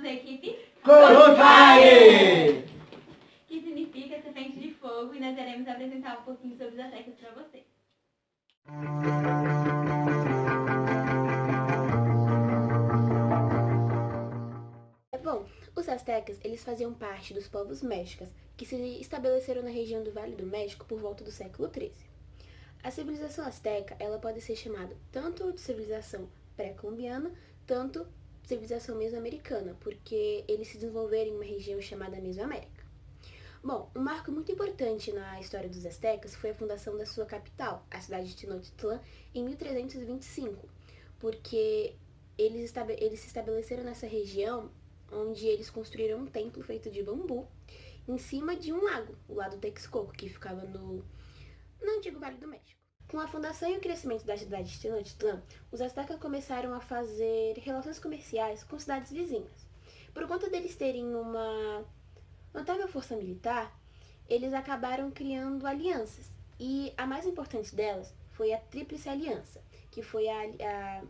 da equipe Corupare! Que significa Serpente de Fogo, e nós iremos apresentar um pouquinho sobre os aztecas para vocês. Bom, os aztecas, eles faziam parte dos povos mexicas, que se estabeleceram na região do Vale do México por volta do século XIII. A civilização azteca, ela pode ser chamada tanto de civilização pré-colombiana, tanto civilização mesoamericana, porque eles se desenvolveram em uma região chamada Mesoamérica. Bom, um marco muito importante na história dos aztecas foi a fundação da sua capital, a cidade de Tenochtitlán, em 1325, porque eles se estabeleceram nessa região onde eles construíram um templo feito de bambu em cima de um lago, o Lago Texcoco, que ficava no antigo Vale do México. Com a fundação e o crescimento da cidade de Tenochtitlán, os aztecas começaram a fazer relações comerciais com cidades vizinhas. Por conta deles terem uma notável força militar, eles acabaram criando alianças, e a mais importante delas foi a Tríplice Aliança, que foi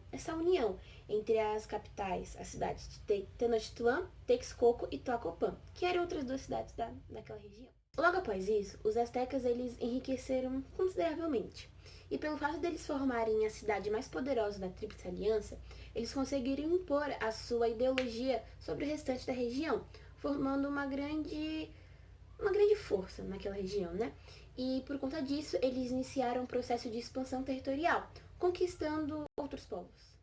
essa união entre as capitais, as cidades de Tenochtitlán, Texcoco e Tlacopan, que eram outras duas cidades daquela região. Logo após isso, os aztecas eles enriqueceram consideravelmente. E pelo fato deles formarem a cidade mais poderosa da Tríplice Aliança, eles conseguiram impor a sua ideologia sobre o restante da região, formando uma grande força naquela região, né? E por conta disso, eles iniciaram um processo de expansão territorial, conquistando outros povos.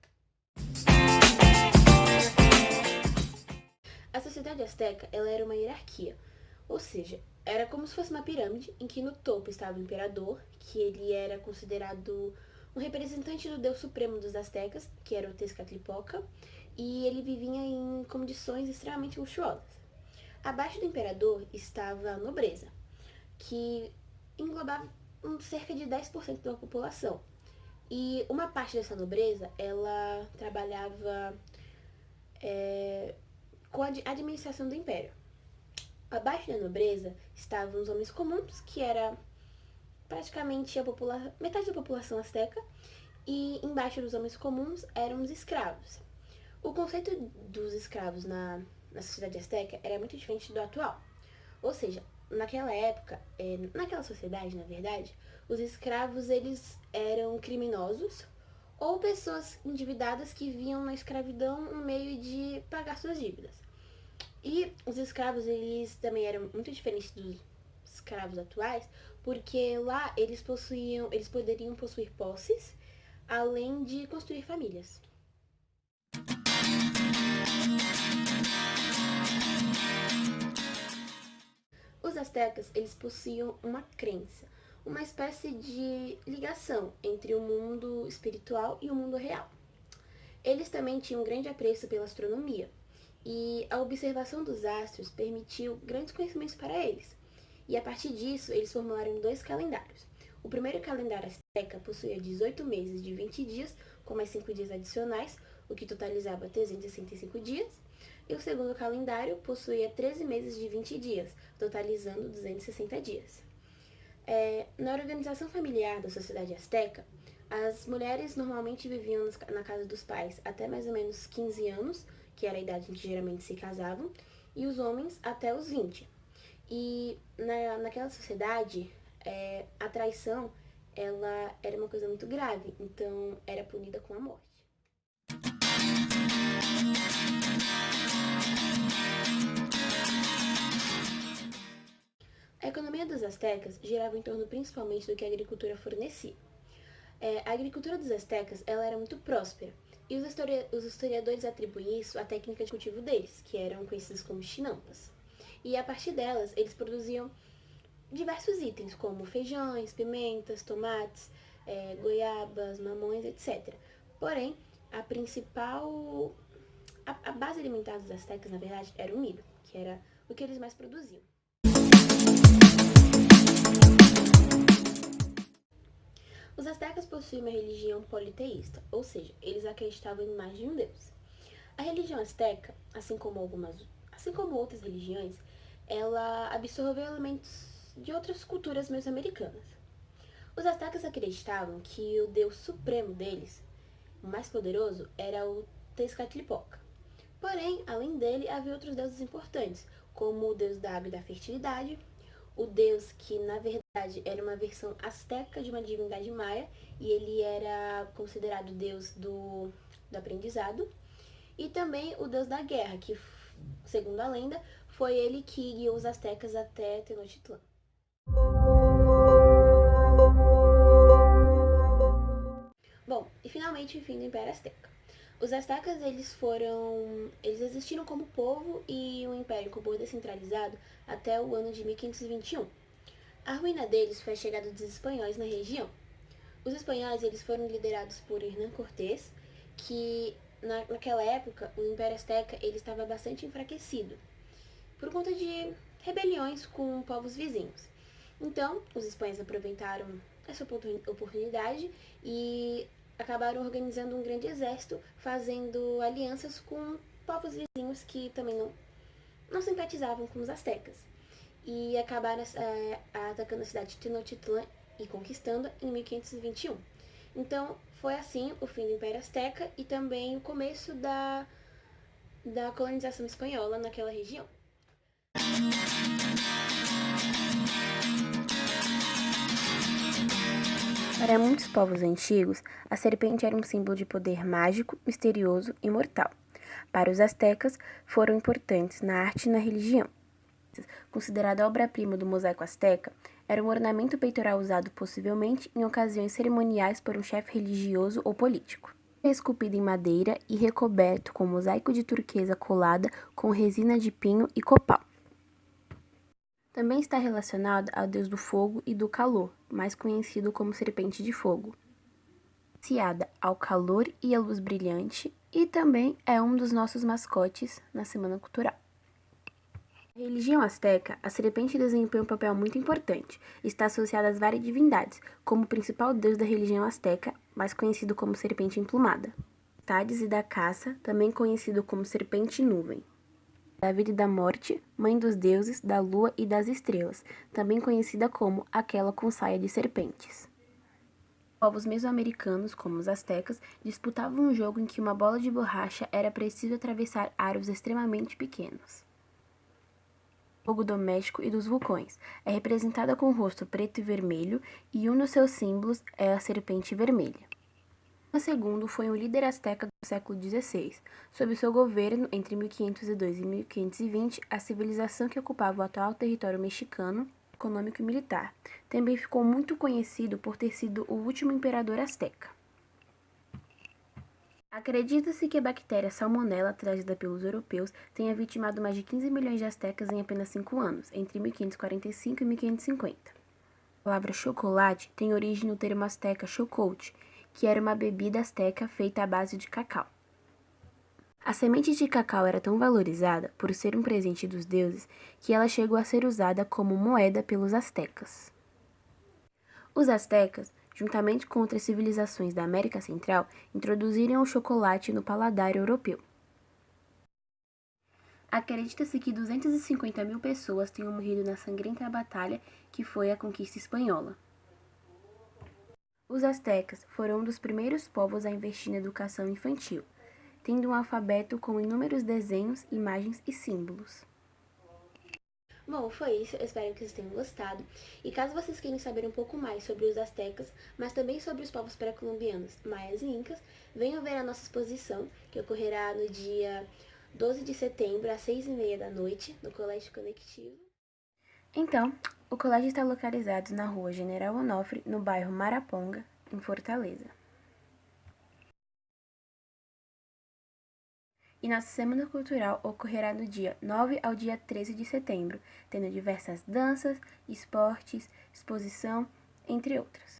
A sociedade azteca, ela era uma hierarquia, ou seja, era como se fosse uma pirâmide em que no topo estava o imperador, que ele era considerado um representante do deus supremo dos aztecas, que era o Tezcatlipoca, e ele vivia em condições extremamente luxuosas. Abaixo do imperador estava a nobreza, que englobava cerca de 10% da população. E uma parte dessa nobreza, ela trabalhava com a administração do império. Abaixo da nobreza estavam os homens comuns, que era praticamente metade da população azteca, e embaixo dos homens comuns eram os escravos. O conceito dos escravos na sociedade azteca era muito diferente do atual. Ou seja, naquela época, naquela sociedade, na verdade, os escravos eles eram criminosos ou pessoas endividadas que viam na escravidão um meio de pagar suas dívidas. E os escravos, eles também eram muito diferentes dos escravos atuais, porque lá eles poderiam possuir posses, além de construir famílias. Os aztecas, eles possuíam uma crença, uma espécie de ligação entre o mundo espiritual e o mundo real. Eles também tinham um grande apreço pela astronomia, e a observação dos astros permitiu grandes conhecimentos para eles. E a partir disso, eles formularam 2 calendários. O primeiro calendário azteca possuía 18 meses de 20 dias, com mais 5 dias adicionais, o que totalizava 365 dias. E o segundo calendário possuía 13 meses de 20 dias, totalizando 260 dias. Na organização familiar da sociedade azteca, as mulheres normalmente viviam na casa dos pais até mais ou menos 15 anos, que era a idade em que geralmente se casavam, e os homens até os 20. E naquela sociedade, a traição ela era uma coisa muito grave, então era punida com a morte. A economia dos aztecas girava em torno principalmente do que a agricultura fornecia. A agricultura dos aztecas ela era muito próspera, e os historiadores atribuem isso à técnica de cultivo deles, que eram conhecidas como chinampas. E a partir delas, eles produziam diversos itens, como feijões, pimentas, tomates, goiabas, mamões, etc. Porém, a base alimentar dos aztecas, na verdade, era o milho, que era o que eles mais produziam. Os aztecas possuíam uma religião politeísta, ou seja, eles acreditavam em mais de um deus. A religião azteca, assim como outras religiões, ela absorveu elementos de outras culturas mesoamericanas. Os aztecas acreditavam que o deus supremo deles, o mais poderoso, era o Tezcatlipoca. Porém, além dele, havia outros deuses importantes, como o deus da água e da fertilidade, o deus que, na verdade, era uma versão asteca de uma divindade maia, e ele era considerado deus do aprendizado, e também o deus da guerra, que, segundo a lenda, foi ele que guiou os astecas até Tenochtitlan. Bom, e finalmente o fim do Império Azteca. Os astecas, eles existiram como povo e um império com poder centralizado até o ano de 1521. A ruína deles foi a chegada dos espanhóis na região. Os espanhóis, eles foram liderados por Hernán Cortés, que naquela época o Império Azteca ele estava bastante enfraquecido por conta de rebeliões com povos vizinhos. Então, os espanhóis aproveitaram essa oportunidade e acabaram organizando um grande exército, fazendo alianças com povos vizinhos que também não simpatizavam com os astecas. E acabaram atacando a cidade de Tenochtitlan e conquistando em 1521. Então, foi assim o fim do Império Azteca e também o começo da colonização espanhola naquela região. Para muitos povos antigos, a serpente era um símbolo de poder mágico, misterioso e mortal. Para os astecas, foram importantes na arte e na religião. Considerada obra-prima do mosaico asteca, era um ornamento peitoral usado possivelmente em ocasiões cerimoniais por um chefe religioso ou político. É esculpido em madeira e recoberto com mosaico de turquesa colada com resina de pinho e copal. Também está relacionado ao deus do fogo e do calor, mais conhecido como serpente de fogo, associada ao calor e à luz brilhante, e também é um dos nossos mascotes na Semana Cultural. Na religião asteca, a serpente desempenha um papel muito importante. Está associada às várias divindades, como o principal deus da religião asteca, mais conhecido como serpente emplumada, Tades e da caça, também conhecido como serpente nuvem, da vida e da morte, mãe dos deuses, da lua e das estrelas, também conhecida como aquela com saia de serpentes. Povos mesoamericanos, como os astecas, disputavam um jogo em que uma bola de borracha era preciso atravessar aros extremamente pequenos. O fogo doméstico e dos vulcões é representada com o rosto preto e vermelho, e um dos seus símbolos é a serpente vermelha. O segundo foi um líder asteca do século XVI. Sob seu governo, entre 1502 e 1520, a civilização que ocupava o atual território mexicano, econômico e militar, também ficou muito conhecido por ter sido o último imperador asteca. Acredita-se que a bactéria Salmonella, trazida pelos europeus, tenha vitimado mais de 15 milhões de astecas em apenas 5 anos, entre 1545 e 1550. A palavra chocolate tem origem no termo asteca chocolte, que era uma bebida asteca feita à base de cacau. A semente de cacau era tão valorizada, por ser um presente dos deuses, que ela chegou a ser usada como moeda pelos astecas. Os astecas, juntamente com outras civilizações da América Central, introduziram o chocolate no paladar europeu. Acredita-se que 250 mil pessoas tenham morrido na sangrenta batalha que foi a conquista espanhola. Os astecas foram um dos primeiros povos a investir na educação infantil, tendo um alfabeto com inúmeros desenhos, imagens e símbolos. Bom, foi isso. Eu espero que vocês tenham gostado. E caso vocês queiram saber um pouco mais sobre os astecas, mas também sobre os povos pré-colombianos, maias e incas, venham ver a nossa exposição, que ocorrerá no dia 12 de setembro, às 6h30 da noite, no Colégio Conectivo. Então, o colégio está localizado na rua General Onofre, no bairro Maraponga, em Fortaleza. E nossa Semana Cultural ocorrerá do dia 9 ao dia 13 de setembro, tendo diversas danças, esportes, exposição, entre outras.